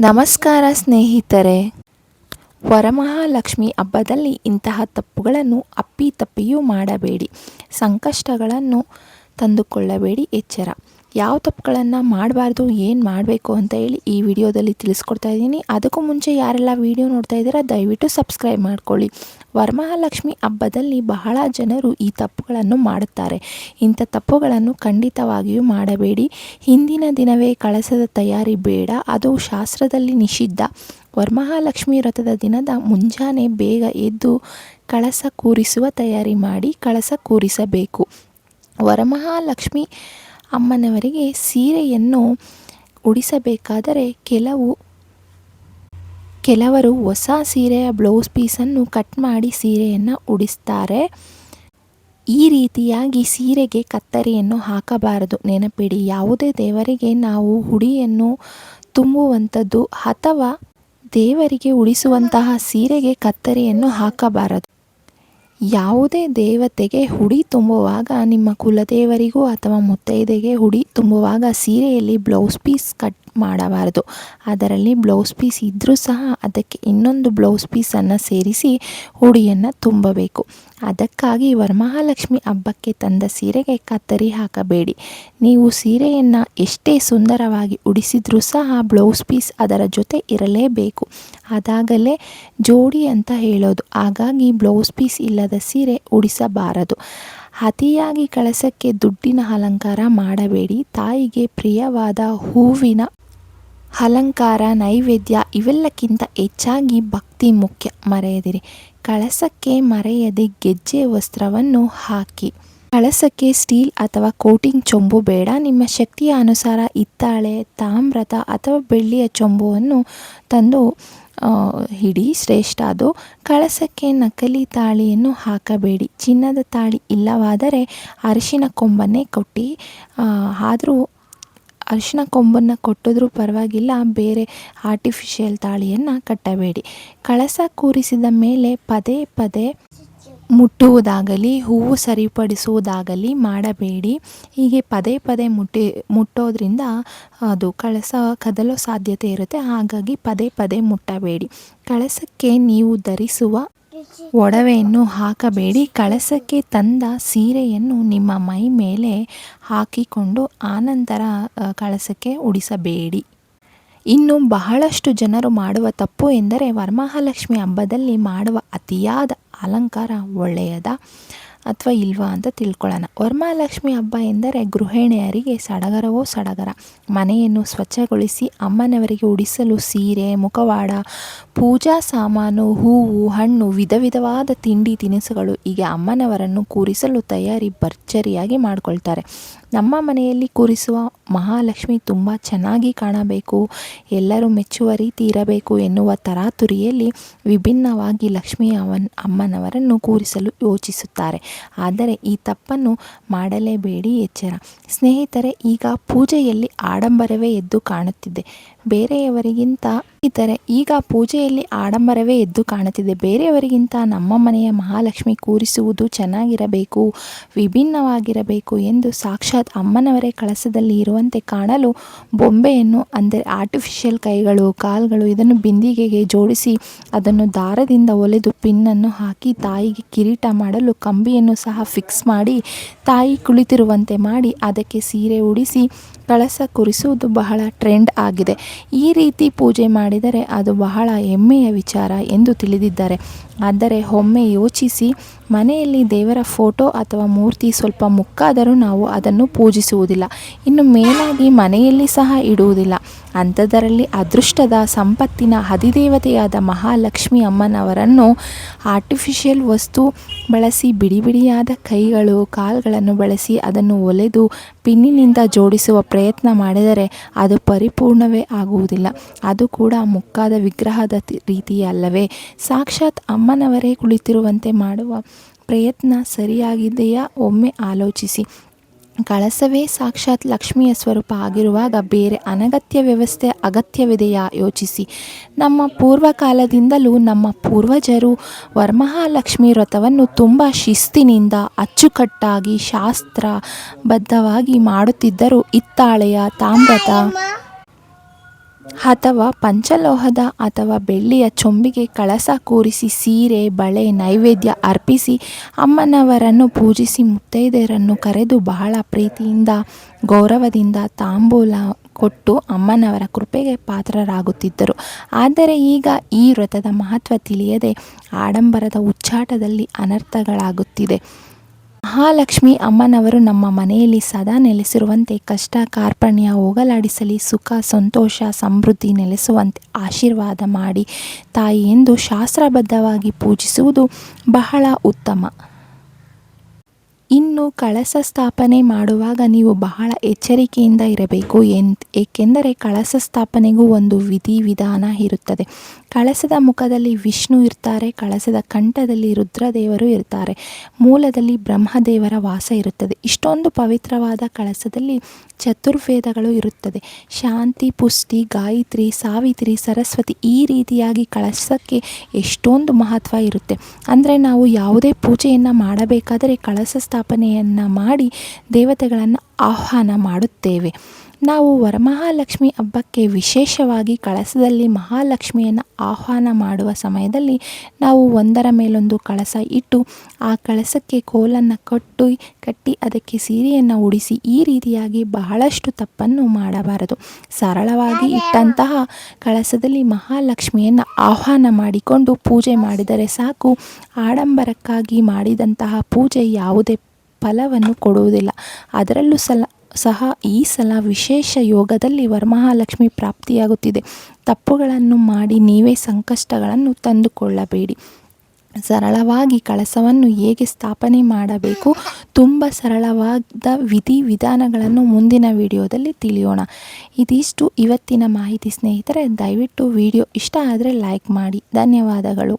ನಮಸ್ಕಾರ ಸ್ನೇಹಿತರೆ. ವರಮಹಾಲಕ್ಷ್ಮಿ ಹಬ್ಬದಲ್ಲಿ ಇಂತಹ ತಪ್ಪುಗಳನ್ನು ಅಪ್ಪಿತಪ್ಪಿಯೂ ಮಾಡಬೇಡಿ. ಸಂಕಷ್ಟಗಳನ್ನು ತಂದುಕೊಳ್ಳಬೇಡಿ. ಎಚ್ಚರ. ಯಾವ ತಪ್ಪುಗಳನ್ನು ಮಾಡಬಾರ್ದು, ಏನು ಮಾಡಬೇಕು ಅಂತ ಹೇಳಿ ಈ ವಿಡಿಯೋದಲ್ಲಿ ತಿಳಿಸ್ಕೊಡ್ತಾ ಇದ್ದೀನಿ. ಅದಕ್ಕೂ ಮುಂಚೆ ಯಾರೆಲ್ಲ ವಿಡಿಯೋ ನೋಡ್ತಾ ಇದ್ದೀರಾ ದಯವಿಟ್ಟು ಸಬ್ಸ್ಕ್ರೈಬ್ ಮಾಡ್ಕೊಳ್ಳಿ. ವರಮಹಾಲಕ್ಷ್ಮಿ ಹಬ್ಬದಲ್ಲಿ ಬಹಳ ಜನರು ಈ ತಪ್ಪುಗಳನ್ನು ಮಾಡುತ್ತಾರೆ. ಇಂಥ ತಪ್ಪುಗಳನ್ನು ಖಂಡಿತವಾಗಿಯೂ ಮಾಡಬೇಡಿ. ಹಿಂದಿನ ದಿನವೇ ಕಳಸದ ತಯಾರಿ ಬೇಡ, ಅದು ಶಾಸ್ತ್ರದಲ್ಲಿ ನಿಷಿದ್ಧ. ವರಮಹಾಲಕ್ಷ್ಮಿ ವ್ರತದ ದಿನದ ಮುಂಜಾನೆ ಬೇಗ ಎದ್ದು ಕಳಸ ಕೂರಿಸುವ ತಯಾರಿ ಮಾಡಿ ಕಳಸ ಕೂರಿಸಬೇಕು. ವರಮಹಾಲಕ್ಷ್ಮಿ ಅಮ್ಮನವರಿಗೆ ಸೀರೆಯನ್ನು ಉಡಿಸಬೇಕಾದರೆ ಕೆಲವರು ಹೊಸ ಸೀರೆಯ ಬ್ಲೌಸ್ ಪೀಸನ್ನು ಕಟ್ ಮಾಡಿ ಸೀರೆಯನ್ನು ಉಡಿಸ್ತಾರೆ. ಈ ರೀತಿಯಾಗಿ ಸೀರೆಗೆ ಕತ್ತರಿಯನ್ನು ಹಾಕಬಾರದು. ನೆನಪಿಡಿ, ಯಾವುದೇ ದೇವರಿಗೆ ನಾವು ಹುಡಿಯನ್ನು ತುಂಬುವಂಥದ್ದು ಅಥವಾ ದೇವರಿಗೆ ಉಡಿಸುವಂತಹ ಸೀರೆಗೆ ಕತ್ತರಿಯನ್ನು ಹಾಕಬಾರದು. ಯಾವುದೇ ದೇವತೆಗೆ ಹುಡಿ ತುಂಬುವಾಗ, ನಿಮ್ಮ ಕುಲದೇವರಿಗೂ ಅಥವಾ ಮುತ್ತೈದೆಗೆ ಹುಡಿ ತುಂಬುವಾಗ ಸೀರೆಯಲ್ಲಿ ಬ್ಲೌಸ್ ಪೀಸ್ ಕಟ್ ಮಾಡಬಾರದು. ಅದರಲ್ಲಿ ಬ್ಲೌಸ್ ಪೀಸ್ ಇದ್ದರೂ ಸಹ ಅದಕ್ಕೆ ಇನ್ನೊಂದು ಬ್ಲೌಸ್ ಪೀಸನ್ನು ಸೇರಿಸಿ ಹುಡಿಯನ್ನು ತುಂಬಬೇಕು. ಅದಕ್ಕಾಗಿ ವರಮಹಾಲಕ್ಷ್ಮಿ ಹಬ್ಬಕ್ಕೆ ತಂದ ಸೀರೆಗೆ ಕತ್ತರಿ ಹಾಕಬೇಡಿ. ನೀವು ಸೀರೆಯನ್ನು ಎಷ್ಟೇ ಸುಂದರವಾಗಿ ಉಡಿಸಿದ್ರೂ ಸಹ ಬ್ಲೌಸ್ ಪೀಸ್ ಅದರ ಜೊತೆ ಇರಲೇಬೇಕು. ಅದಾಗಲೇ ಜೋಡಿ ಅಂತ ಹೇಳೋದು. ಹಾಗಾಗಿ ಬ್ಲೌಸ್ ಪೀಸ್ ಇಲ್ಲದ ಸೀರೆ ಉಡಿಸಬಾರದು. ಅತಿಯಾಗಿ ಕಳಸಕ್ಕೆ ದುಡ್ಡಿನ ಅಲಂಕಾರ ಮಾಡಬೇಡಿ. ತಾಯಿಗೆ ಪ್ರಿಯವಾದ ಹೂವಿನ ಅಲಂಕಾರ, ನೈವೇದ್ಯ ಇವೆಲ್ಲಕ್ಕಿಂತ ಹೆಚ್ಚಾಗಿ ಭಕ್ತಿ ಮುಖ್ಯ. ಮರೆಯದಿರಿ. ಕಳಸಕ್ಕೆ ಮರೆಯದೆ ಗೆಜ್ಜೆ ವಸ್ತ್ರವನ್ನು ಹಾಕಿ. ಕಳಸಕ್ಕೆ ಸ್ಟೀಲ್ ಅಥವಾ ಕೋಟಿಂಗ್ ಚೊಂಬು ಬೇಡ. ನಿಮ್ಮ ಶಕ್ತಿಯ ಅನುಸಾರ ಹಿತ್ತಾಳೆ, ತಾಮ್ರದ ಅಥವಾ ಬೆಳ್ಳಿಯ ಚೊಂಬುವನ್ನು ತಂದು ಹಿಡಿ, ಶ್ರೇಷ್ಠ ಅದು. ಕಳಸಕ್ಕೆ ನಕಲಿ ತಾಳಿಯನ್ನು ಹಾಕಬೇಡಿ. ಚಿನ್ನದ ತಾಳಿ ಇಲ್ಲವಾದರೆ ಅರಿಶಿನ ಕೊಂಬನ್ನೇ ಕೊಟ್ಟು, ಆದರೂ ಅರಿಶಿನ ಕೊಂಬನ್ನು ಕೊಟ್ಟಿದ್ರೂ ಪರವಾಗಿಲ್ಲ, ಬೇರೆ ಆರ್ಟಿಫಿಷಿಯಲ್ ತಾಳಿಯನ್ನು ಕಟ್ಟಬೇಡಿ. ಕಳಸ ಕೂರಿಸಿದ ಮೇಲೆ ಪದೇ ಪದೇ ಮುಟ್ಟುವುದಾಗಲಿ ಹೂವು ಸರಿಪಡಿಸುವುದಾಗಲಿ ಮಾಡಬೇಡಿ. ಹೀಗೆ ಪದೇ ಪದೇ ಮುಟ್ಟೋದ್ರಿಂದ ಅದು ಕಳಸ ಕದಲೋ ಸಾಧ್ಯತೆ ಇರುತ್ತೆ. ಹಾಗಾಗಿ ಪದೇ ಪದೇ ಮುಟ್ಟಬೇಡಿ. ಕಳಸಕ್ಕೆ ನೀವು ಧರಿಸುವ ಒಡವೆಯನ್ನು ಹಾಕಬೇಡಿ. ಕಳಸಕ್ಕೆ ತಂದ ಸೀರೆಯನ್ನು ನಿಮ್ಮ ಮೈ ಮೇಲೆ ಹಾಕಿಕೊಂಡು ಆನಂತರ ಕಳಸಕ್ಕೆ ಉಡಿಸಬೇಡಿ. ಇನ್ನು ಬಹಳಷ್ಟು ಜನರು ಮಾಡುವ ತಪ್ಪು ಎಂದರೆ ವರಮಹಾಲಕ್ಷ್ಮಿ ಹಬ್ಬದಲ್ಲಿ ಮಾಡುವ ಅತಿಯಾದ ಅಲಂಕಾರ ಒಳ್ಳೆಯದಾ ಅಥವಾ ಇಲ್ವಾ ಅಂತ ತಿಳ್ಕೊಳ್ಳೋಣ. ವರಮಹಾಲಕ್ಷ್ಮಿ ಹಬ್ಬ ಎಂದರೆ ಗೃಹಿಣಿಯರಿಗೆ ಸಡಗರವೋ ಸಡಗರ. ಮನೆಯನ್ನು ಸ್ವಚ್ಛಗೊಳಿಸಿ ಅಮ್ಮನವರಿಗೆ ಉಡಿಸಲು ಸೀರೆ, ಮುಖವಾಡ, ಪೂಜಾ ಸಾಮಾನು, ಹೂವು, ಹಣ್ಣು, ವಿಧ ವಿಧವಾದ ತಿಂಡಿ ತಿನಿಸುಗಳು ಹೀಗೆ ಅಮ್ಮನವರನ್ನು ಕೂರಿಸಲು ತಯಾರಿ ಭರ್ಜರಿಯಾಗಿ ಮಾಡಿಕೊಳ್ತಾರೆ. ನಮ್ಮ ಮನೆಯಲ್ಲಿ ಕೂರಿಸುವ ಮಹಾಲಕ್ಷ್ಮಿ ತುಂಬ ಚೆನ್ನಾಗಿ ಕಾಣಬೇಕು, ಎಲ್ಲರೂ ಮೆಚ್ಚುವ ರೀತಿ ಇರಬೇಕು ಎನ್ನುವ ತರಾತುರಿಯಲ್ಲಿ ವಿಭಿನ್ನವಾಗಿ ಲಕ್ಷ್ಮೀ ಅಮ್ಮನವರನ್ನು ಕೂರಿಸಲು ಯೋಚಿಸುತ್ತಾರೆ. ಆದರೆ ಈ ತಪ್ಪನ್ನು ಮಾಡಲೇಬೇಡಿ. ಎಚ್ಚರ. ಸ್ನೇಹಿತರೆ, ಈಗ ಪೂಜೆಯಲ್ಲಿ ಆಡಂಬರವೇ ಎದ್ದು ಕಾಣುತ್ತಿದೆ ಬೇರೆಯವರಿಗಿಂತ ಬೇರೆಯವರಿಗಿಂತ ನಮ್ಮ ಮನೆಯ ಮಹಾಲಕ್ಷ್ಮಿ ಕೂರಿಸುವುದು ಚೆನ್ನಾಗಿರಬೇಕು, ವಿಭಿನ್ನವಾಗಿರಬೇಕು ಎಂದು ಸಾಕ್ಷಾತ್ ಅಮ್ಮನವರೇ ಕಳಸದಲ್ಲಿ ಇರುವಂತೆ ಕಾಣಲು ಬೊಂಬೆಯನ್ನು, ಅಂದರೆ ಆರ್ಟಿಫಿಷಿಯಲ್ ಕೈಗಳು, ಕಾಲುಗಳು, ಇದನ್ನು ಬಿಂದಿಗೆಗೆ ಜೋಡಿಸಿ ಅದನ್ನು ದಾರದಿಂದ ಹೊಲೆದು ಪಿನ್ನನ್ನು ಹಾಕಿ ತಾಯಿಗೆ ಕಿರೀಟ ಮಾಡಲು ಕಂಬಿಯನ್ನು ಸಹ ಫಿಕ್ಸ್ ಮಾಡಿ ತಾಯಿ ಕುಳಿತಿರುವಂತೆ ಮಾಡಿ ಅದಕ್ಕೆ ಸೀರೆ ಉಡಿಸಿ ಕಳಸ ಕೂರಿಸುವುದು ಬಹಳ ಟ್ರೆಂಡ್ ಆಗಿದೆ. ಈ ರೀತಿ ಪೂಜೆ ಮಾಡಿದರೆ ಅದು ಬಹಳ ಹೆಮ್ಮೆಯ ವಿಚಾರ ಎಂದು ತಿಳಿದಿದ್ದಾರೆ. ಆದರೆ ಒಮ್ಮೆ ಯೋಚಿಸಿ, ಮನೆಯಲ್ಲಿ ದೇವರ ಫೋಟೋ ಅಥವಾ ಮೂರ್ತಿ ಸ್ವಲ್ಪ ಮುಕ್ಕಾದರೂ ನಾವು ಅದನ್ನು ಪೂಜಿಸುವುದಿಲ್ಲ, ಇನ್ನು ಮೇಲಾಗಿ ಮನೆಯಲ್ಲಿ ಸಹ ಇಡುವುದಿಲ್ಲ. ಅಂಥದರಲ್ಲಿ ಅದೃಷ್ಟದ, ಸಂಪತ್ತಿನ ಅಧಿದೇವತೆಯಾದ ಮಹಾಲಕ್ಷ್ಮಿ ಅಮ್ಮನವರನ್ನು ಆರ್ಟಿಫಿಷಿಯಲ್ ವಸ್ತು ಬಳಸಿ ಬಿಡಿ ಬಿಡಿಯಾದ ಕೈಗಳು, ಕಾಲುಗಳನ್ನು ಬಳಸಿ ಅದನ್ನು ಹೊಲೆದು ಪಿನ್ನಿನಿಂದ ಜೋಡಿಸುವ ಪ್ರಯತ್ನ ಮಾಡಿದರೆ ಅದು ಪರಿಪೂರ್ಣವೇ ಆಗುವುದಿಲ್ಲ. ಅದು ಕೂಡ ಮುಕ್ಕಾದ ವಿಗ್ರಹದ ರೀತಿಯಲ್ಲವೇ? ಸಾಕ್ಷಾತ್ ಅಮ್ಮನವರೇ ಕುಳಿತಿರುವಂತೆ ಮಾಡುವ ಪ್ರಯತ್ನ ಸರಿಯಾಗಿದೆಯಾ? ಒಮ್ಮೆ ಆಲೋಚಿಸಿ. ಕಳಸವೇ ಸಾಕ್ಷಾತ್ ಲಕ್ಷ್ಮಿಯ ಸ್ವರೂಪ ಆಗಿರುವಾಗ ಬೇರೆ ಅನಗತ್ಯ ವ್ಯವಸ್ಥೆ ಅಗತ್ಯವಿದೆಯಾ? ಯೋಚಿಸಿ. ನಮ್ಮ ಪೂರ್ವಕಾಲದಿಂದಲೂ ನಮ್ಮ ಪೂರ್ವಜರು ವರಮಹಾಲಕ್ಷ್ಮಿ ವ್ರತವನ್ನು ತುಂಬ ಶಿಸ್ತಿನಿಂದ ಅಚ್ಚುಕಟ್ಟಾಗಿ ಶಾಸ್ತ್ರಬದ್ಧವಾಗಿ ಮಾಡುತ್ತಿದ್ದರು. ಹಿತ್ತಾಳೆಯ, ತಾಮ್ರದ ಅಥವಾ ಪಂಚಲೋಹದ ಅಥವಾ ಬೆಳ್ಳಿಯ ಚೊಂಬಿಗೆ ಕಳಸ ಕೂರಿಸಿ ಸೀರೆ ಬಳೆ ನೈವೇದ್ಯ ಅರ್ಪಿಸಿ ಅಮ್ಮನವರನ್ನು ಪೂಜಿಸಿ ಮುತ್ತೈದೆಯರನ್ನು ಕರೆದು ಬಹಳ ಪ್ರೀತಿಯಿಂದ ಗೌರವದಿಂದ ತಾಂಬೂಲ ಕೊಟ್ಟು ಅಮ್ಮನವರ ಕೃಪೆಗೆ ಪಾತ್ರರಾಗುತ್ತಿದ್ದರು. ಆದರೆ ಈಗ ಈ ವ್ರತದ ಮಹತ್ವ ತಿಳಿಯದೆ ಆಡಂಬರದ ಹುಚ್ಚಾಟದಲ್ಲಿ ಅನರ್ಥಗಳಾಗುತ್ತಿದೆ. ಮಹಾಲಕ್ಷ್ಮಿ ಅಮ್ಮನವರು ನಮ್ಮ ಮನೆಯಲ್ಲಿ ಸದಾ ನೆಲೆಸಿರುವಂತೆ, ಕಷ್ಟ ಕಾರ್ಪಣ್ಯ ಹೋಗಲಾಡಿಸಲಿ, ಸುಖ ಸಂತೋಷ ಸಮೃದ್ಧಿ ನೆಲೆಸುವಂತೆ ಆಶೀರ್ವಾದ ಮಾಡಿ ತಾಯಿ ಎಂದು ಶಾಸ್ತ್ರಬದ್ಧವಾಗಿ ಪೂಜಿಸುವುದು ಬಹಳ ಉತ್ತಮ. ಇನ್ನು ಕಳಸ ಸ್ಥಾಪನೆ ಮಾಡುವಾಗ ನೀವು ಬಹಳ ಎಚ್ಚರಿಕೆಯಿಂದ ಇರಬೇಕು. ಏಕೆಂದರೆ ಕಳಸ ಸ್ಥಾಪನೆಗೂ ಒಂದು ವಿಧಾನ ಇರುತ್ತದೆ. ಕಳಸದ ಮುಖದಲ್ಲಿ ವಿಷ್ಣು ಇರ್ತಾರೆ, ಕಳಸದ ಕಂಠದಲ್ಲಿ ರುದ್ರದೇವರು ಇರ್ತಾರೆ, ಮೂಲದಲ್ಲಿ ಬ್ರಹ್ಮದೇವರ ವಾಸ ಇರುತ್ತದೆ. ಇಷ್ಟೊಂದು ಪವಿತ್ರವಾದ ಕಳಸದಲ್ಲಿ ಚತುರ್ವೇದಗಳು ಇರುತ್ತದೆ. ಶಾಂತಿ, ಪುಷ್ಟಿ, ಗಾಯತ್ರಿ, ಸಾವಿತ್ರಿ, ಸರಸ್ವತಿ, ಈ ರೀತಿಯಾಗಿ ಕಳಸಕ್ಕೆ ಎಷ್ಟೊಂದು ಮಹತ್ವ ಇರುತ್ತೆ. ಅಂದರೆ ನಾವು ಯಾವುದೇ ಪೂಜೆಯನ್ನು ಮಾಡಬೇಕಾದರೆ ಕಳಸ ಸ್ಥಾಪನೆಯನ್ನು ಮಾಡಿ ದೇವತೆಗಳನ್ನು ಆಹ್ವಾನ ಮಾಡುತ್ತೇವೆ. ನಾವು ವರಮಹಾಲಕ್ಷ್ಮಿ ಹಬ್ಬಕ್ಕೆ ವಿಶೇಷವಾಗಿ ಕಳಸದಲ್ಲಿ ಮಹಾಲಕ್ಷ್ಮಿಯನ್ನು ಆಹ್ವಾನ ಮಾಡುವ ಸಮಯದಲ್ಲಿ ನಾವು ಒಂದರ ಮೇಲೊಂದು ಕಳಸ ಇಟ್ಟು ಆ ಕಳಸಕ್ಕೆ ಕೋಲನ್ನು ಕಟ್ಟಿ ಅದಕ್ಕೆ ಸೀರೆಯನ್ನು ಉಡಿಸಿ ಈ ರೀತಿಯಾಗಿ ಬಹಳಷ್ಟು ತಪ್ಪನ್ನು ಮಾಡಬಾರದು. ಸರಳವಾಗಿ ಇಟ್ಟಂತಹ ಕಳಸದಲ್ಲಿ ಮಹಾಲಕ್ಷ್ಮಿಯನ್ನು ಆಹ್ವಾನ ಮಾಡಿಕೊಂಡು ಪೂಜೆ ಮಾಡಿದರೆ ಸಾಕು. ಆಡಂಬರಕ್ಕಾಗಿ ಮಾಡಿದಂತಹ ಪೂಜೆ ಯಾವುದೇ ಫಲವನ್ನು ಕೊಡುವುದಿಲ್ಲ. ಅದರಲ್ಲೂ ಸಹ ಈ ಸಲ ವಿಶೇಷ ಯೋಗದಲ್ಲಿ ವರಮಹಾಲಕ್ಷ್ಮಿ ಪ್ರಾಪ್ತಿಯಾಗುತ್ತಿದೆ. ತಪ್ಪುಗಳನ್ನು ಮಾಡಿ ನೀವೇ ಸಂಕಷ್ಟಗಳನ್ನು ತಂದುಕೊಳ್ಳಬೇಡಿ. ಸರಳವಾಗಿ ಕಳಸವನ್ನು ಹೇಗೆ ಸ್ಥಾಪನೆ ಮಾಡಬೇಕು, ತುಂಬ ಸರಳವಾದ ವಿಧಾನಗಳನ್ನು ಮುಂದಿನ ವಿಡಿಯೋದಲ್ಲಿ ತಿಳಿಯೋಣ. ಇದಿಷ್ಟು ಇವತ್ತಿನ ಮಾಹಿತಿ ಸ್ನೇಹಿತರೆ. ದಯವಿಟ್ಟು ವಿಡಿಯೋ ಇಷ್ಟ ಆದರೆ ಲೈಕ್ ಮಾಡಿ. ಧನ್ಯವಾದಗಳು.